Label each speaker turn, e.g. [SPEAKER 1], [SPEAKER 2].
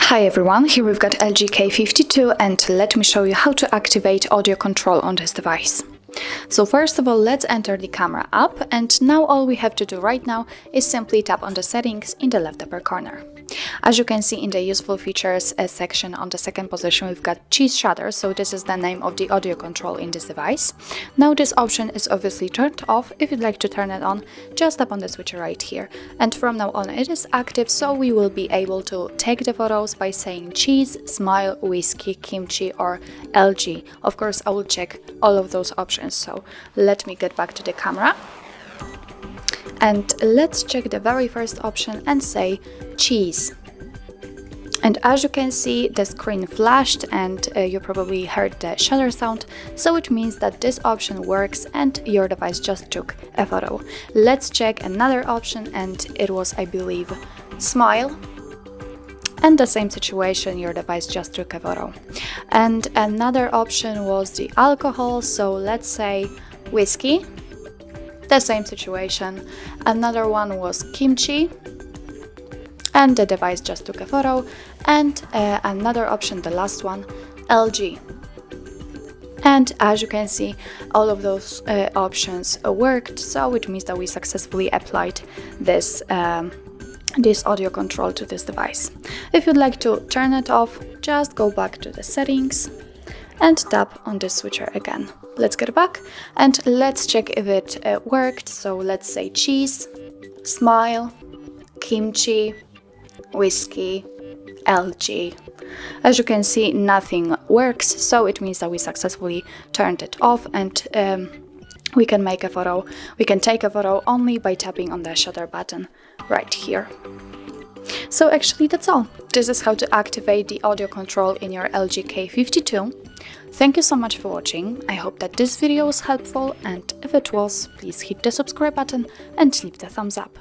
[SPEAKER 1] Hi everyone, here we've got LG K42 and let me show you how to activate audio control on this device. So first of all, let's enter the camera app, and now all we have to do right now is simply tap on the settings in the left upper corner. As you can see in the useful features section on the second position, we've got cheese shutter, so this is the name of the audio control in this device. Now this option is obviously turned off. If you'd like to turn it on, just tap on the switcher right here. And from now on it is active, so we will be able to take the photos by saying cheese, smile, whiskey, kimchi or LG. Of course, I will check all of those options, so let me get back to the camera. And let's check the very first option and say cheese. And as you can see, the screen flashed and you probably heard the shutter sound, so it means that this option works and your device just took a photo. Let's check another option, and it was, I believe, smile. And the same situation, your device just took a photo. And another option was the alcohol, so let's say whiskey. The same situation. Another one was kimchi, and the device just took a photo. And another option, the last one, LG. And as you can see, all of those options worked, so it means that we successfully applied this audio control to this device. If you'd like to turn it off, just go back to the settings and tap on this switcher again. Let's get back and let's check if it worked. So let's say cheese, smile, kimchi, whiskey, LG. As you can see, nothing works, so it means that we successfully turned it off, and we can make a photo. We can take a photo only by tapping on the shutter button right here. So actually that's all. This is how to activate the audio control in your LG K42. Thank you so much for watching. I hope that this video was helpful, and if it was, please hit the subscribe button and leave the thumbs up.